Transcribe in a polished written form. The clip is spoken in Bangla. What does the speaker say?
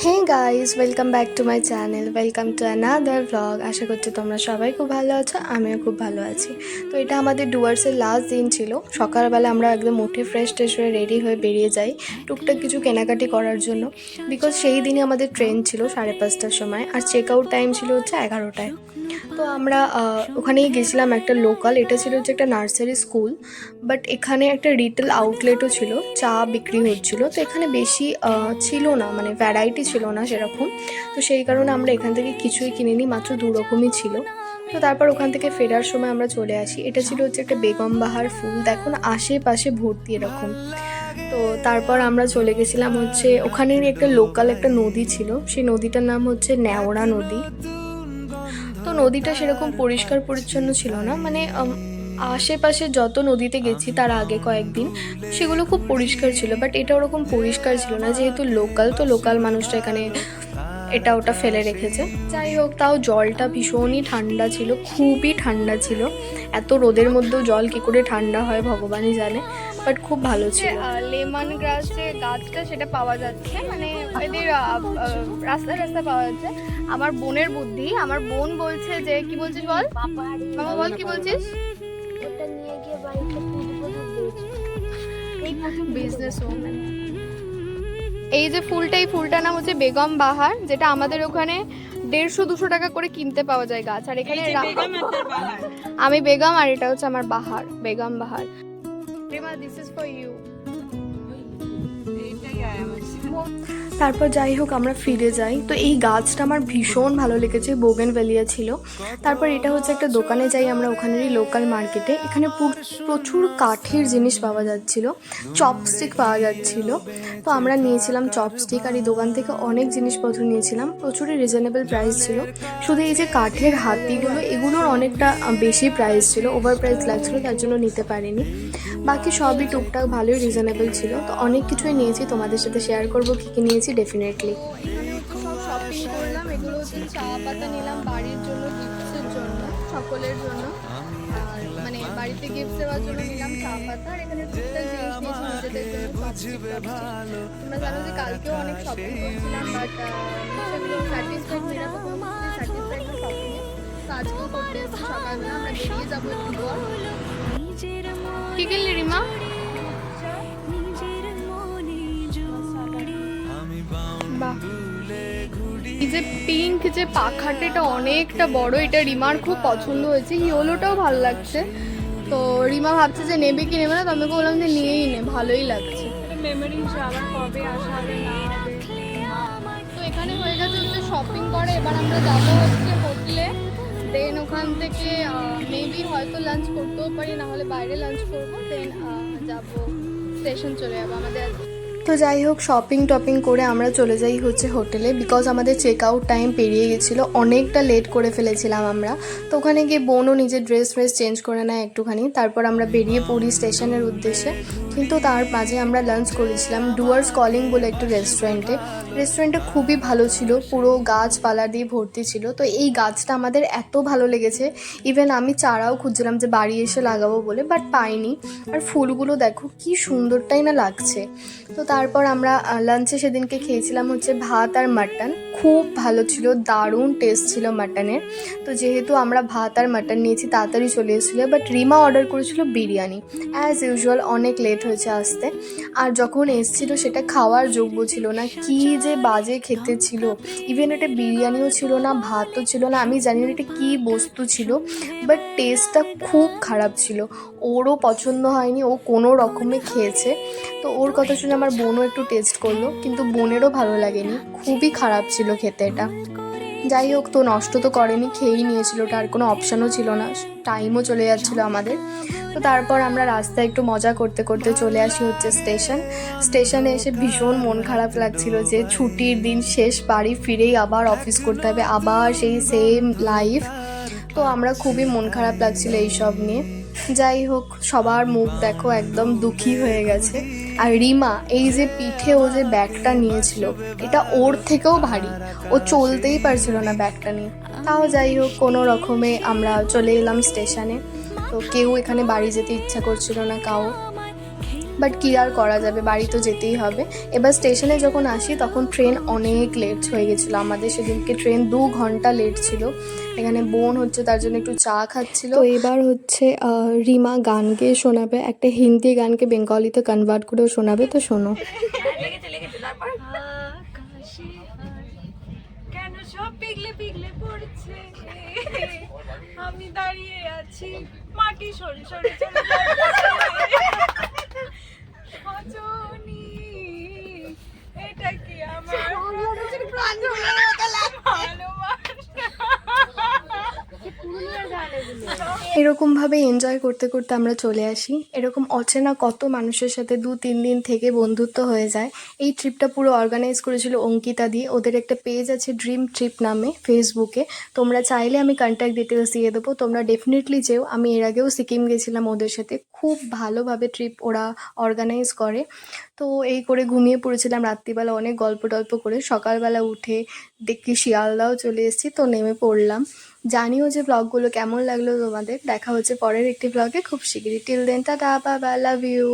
Hey guys, welcome back to my channel, welcome to another vlog. আশা করছি তোমরা সবাই খুব ভালো আছো, আমিও খুব ভালো আছি। তো এটা আমাদের ডুয়ার্সের লাস্ট দিন ছিল। সকালবেলা আমরা একদম উঠে ফ্রেশ ট্রেশ হয়ে রেডি হয়ে বেরিয়ে যাই টুকটাক কিছু কেনাকাটি করার জন্য, বিকজ সেই দিনই আমাদের ট্রেন ছিল 5:30টার সময়, আর চেক আউট টাইম ছিল হচ্ছে 11টায়। তো আমরা ওখানেই গেছিলাম একটা লোকাল, এটা ছিল হচ্ছে একটা নার্সারি স্কুল, বাট এখানে একটা রিটেল আউটলেটও ছিল, চা বিক্রি হচ্ছিল। তো এখানে বেশি ছিল না, মানে ভ্যারাইটি ছিল না সেরকম। তো সেই কারণে আমরা এখান থেকে কিছুই কিনিনি, মাত্র 2 রকমই ছিল। তো তারপর ওখান থেকে ফেরার সময় আমরা চলে আসি। এটা ছিল হচ্ছে একটা বেগম বাহার ফুল, দেখুন আশেপাশে ভর্তি এরকম। তো তারপর আমরা চলে গেছিলাম হচ্ছে ওখানেরই একটা লোকাল একটা নদী ছিল, সেই নদীটার নাম হচ্ছে নেওড়া নদী। তো নদীটা সেরকম পরিষ্কার পরিচ্ছন্ন ছিল না, মানে আশেপাশে যত নদীতে গেছি তার আগে কয়েকদিন সেগুলো খুব পরিষ্কার ছিল, বাট এটা ওরকম পরিষ্কার ছিল না, যেহেতু লোকাল, তো লোকাল মানুষটা এখানে এটা ওটা ফেলে রেখেছে। যাই হোক, তাও জলটা ভীষণই ঠান্ডা ছিল, খুবই ঠান্ডা ছিল। এত রোদের মধ্যেও জল কী করে ঠান্ডা হয় ভগবানই জানে, বাট খুব ভালো ছিল। লেমন গ্রাস যে গাছটা সেটা পাওয়া যাচ্ছে, মানে এদের রাস্তায় রাস্তায় পাওয়া যাচ্ছে। আমার বোনের বুদ্ধি, আমার বোন বলছে যে, কি বলছিস বল মামা, বল কি বলছিস। ওটা নিয়ে গিয়ে বাড়িতে এই বিজনেস ওম্যান। এই যে ফুলটা, এই ফুলটার নাম হচ্ছে বেগম বাহার, যেটা আমাদের ওখানে 150-200 টাকা করে কিনতে পাওয়া যায় গাছ। আর এখানে আমি বেগম, আর এটা হচ্ছে আমার Bahar, Begum Bahar. This is for you. তারপর যাই হোক আমরা ফিরে যাই। তো এই গাছটা আমার ভীষণ ভালো লেগেছে, বোগেনভেলিয়া ছিল। তারপর এটা হচ্ছে একটা দোকানে যাই আমরা, ওখানেরই লোকাল মার্কেটে। এখানে প্রচুর কাঠের জিনিস পাওয়া যাচ্ছিল, চপস্টিক পাওয়া যাচ্ছিল। তো আমরা নিয়েছিলাম চপস্টিক, আর এই দোকান থেকে অনেক জিনিসপত্র নিয়েছিলাম, প্রচুরই রিজনেবল প্রাইস ছিল। শুধু এই যে কাঠের হাতিগুলো, এগুলোর অনেকটা বেশি প্রাইস ছিল, ওভার প্রাইস লাগছিলো, তার জন্য নিতে পারিনি। বাকি সবই টুকটাক ভালোই রিজনেবল ছিল। তো অনেক কিছুই নিয়েছি, তোমাদের সাথে শেয়ার করবো কী কী নিয়েছি ডেফিনেটলি। সব শপিং করলাম, এগুলো হচ্ছে চা পাতা নিলাম বাড়ির জন্য, গিফটসের জন্য, সকলের জন্য। আর মানে বাড়িতে গিফট দেওয়ার জন্য নিলাম চা পাতা, আর এখানে টুকটাক জিনিস নিয়েছি নিজেদের জন্য। তোমরা জানো যে কালকেও অনেক শপিং করছিলাম, বাট সেগুলো স্যাটিসফাইড মেরা তো স্যাটিসফাইড না শপিংয়ে। তো আজকেও করতে এসেছি সকালবেলা, আমরা বেরিয়ে যাবো একটু পর। কি কিনলি রিমা? বাহ, এই যে পিঙ্ক যে পাখাটা, এটা অনেকটা বড়, এটা রিমার খুব পছন্দ হয়েছে। ইয়েলোটাও ভালো লাগছে। তো রিমা ভাবছে যে নেবে কি নেবে না, তো আমি বললাম যে নিয়েই নে, ভালোই লাগছে। মেমোরি হিসাবে কবে আসা হবে না হবে। তো এখানে হয়ে গেছে হচ্ছে শপিং করে, এবার আমরা যাবো হচ্ছে হোটেলে। দেন ওখান থেকে মেবি হয়তো লাঞ্চ করতেও পারি, না হলে বাইরে লাঞ্চ করবো। দেন যাবো, স্টেশন চলে যাবো আমাদের। তো যাই হোক, শপিং টপিং করে আমরা চলে যাই হচ্ছে হোটেলে, বিকজ আমাদের চেক আউট টাইম পেরিয়ে গেছিলো, অনেকটা লেট করে ফেলেছিলাম আমরা। তো ওখানে গিয়ে বোনও নিজের ড্রেস চেঞ্জ করে নেয় একটুখানি, তারপর আমরা বেরিয়ে পড়ি স্টেশনের উদ্দেশ্যে। কিন্তু তার মাঝে আমরা লাঞ্চ করেছিলাম ডুয়ার্স কলিং বলে একটু রেস্টুরেন্টটা খুবই ভালো ছিল, পুরো গাছপালা দিয়ে ভর্তি ছিল। তো এই গাছটা আমাদের এত ভালো লেগেছে, ইভেন আমি চারাও খুঁজছিলাম যে বাড়ি এসে লাগাবো বলে, বাট পাইনি। আর ফুলগুলো দেখো কি সুন্দরটাই না লাগছে। তো তারপর আমরা লাঞ্চে সেদিনকে খেয়েছিলাম হচ্ছে ভাত আর মাটন, খুব ভালো ছিল, দারুণ টেস্ট ছিল মাটনের। তো যেহেতু আমরা ভাত আর মাটন নিয়েছি, তাড়াতাড়ি চলে এসেছিলো, বাট রিমা অর্ডার করেছিল বিরিয়ানি। অ্যাজ ইউজুয়াল অনেক লেট হয়েছে আসতে, আর যখন এসেছিলো সেটা খাওয়ার যোগ্য ছিল না, কি যে বাজে খেতে ছিল। ইভেন এটা বিরিয়ানিও ছিল না, ভাতও ছিল না, আমি জানি না এটা কী বস্তু ছিল, বাট টেস্টটা খুব খারাপ ছিল। ওরও পছন্দ হয়নি, ও কোনো রকমে খেয়েছে। তো ওর কথা শুনে আমার বোনও একটু টেস্ট করলো, কিন্তু বোনেরও ভালো লাগেনি, খুবই খারাপ ছিল খেতে এটা। যাই হোক, তো নষ্ট তো করেনি, খেয়েই নিয়েছিল, ওটা আর কোনো অপশানও ছিল না, টাইমও চলে যাচ্ছিলো আমাদের। তো তারপর আমরা রাস্তায় একটু মজা করতে করতে চলে আসি হচ্ছে স্টেশনে এসে ভীষণ মন খারাপ লাগছিল যে ছুটির দিন শেষ, বাড়ি ফিরেই আবার অফিস করতে হবে, আবার সেই সেম লাইফ। তো আমরা খুবই মন খারাপ লাগছিল এইসব নিয়ে। যাই হোক, সবার মুখ দেখো একদম দুঃখী হয়ে গেছে। আর রিমা এই যে পিঠে ও যে ব্যাগটা নিয়েছিল, এটা ওর থেকেও ভারী, ও চলতেই পারছিল না ব্যাগটা নিয়ে। তাও যাই হোক, কোনো রকমে আমরা চলে এলাম স্টেশনে। তো কেউ এখানে বাড়ি যেতে ইচ্ছা করছিল না কাউ। বাট কী আর করা যাবে, বাড়ি তো যেতেই হবে। এবার স্টেশনে যখন আসি তখন ট্রেন অনেক লেট হয়ে গেছিলো আমাদের, সেদিনকে ট্রেন 2 ঘন্টা লেট ছিল। এখানে বোন হচ্ছে তার জন্য একটু চা খাচ্ছিল। তো এবার হচ্ছে রিমা গান গেয়ে শোনাবে, একটা হিন্দি গানকে বেঙ্গলিতে কনভার্ট করেও শোনাবে, তো শোনো। আকাশে হায়, কেন সব পিঘলে পিঘলে পড়ছে, আমি দাঁড়িয়ে আছি মাটি সরে সরে চলে যাচ্ছে। সজনী, এটা কি আমার এরকমভাবে এনজয় করতে করতে আমরা চলে আসি। এরকম অচেনা কত মানুষের সাথে 2-3 দিন থেকে বন্ধুত্ব হয়ে যায়। এই ট্রিপটা পুরো অর্গানাইজ করেছিল অঙ্কিতা দি। ওদের একটা পেজ আছে ড্রিম ট্রিপ নামে ফেসবুকে, তোমরা চাইলে আমি কন্ট্যাক্ট ডিটেলস দিয়ে দেবো, তোমরা ডেফিনেটলি যেও। আমি এর আগেও সিকিম গেছিলাম ওদের সাথে, খুব ভালোভাবে ট্রিপ ওরা অর্গানাইজ করে। তো এই করে ঘুমিয়ে পড়েছিলাম রাত্রিবেলা অনেক গল্প টল্প করে, সকালবেলা উঠে দেখি শিয়ালদাও চলে এসেছি, তো নেমে পড়লাম। জানিও যে ব্লগগুলো কেমন লাগলো তোমাদের। দেখা হচ্ছে পরের একটি ব্লগে খুব শিগগিরই। Till then tata, bye bye, love you.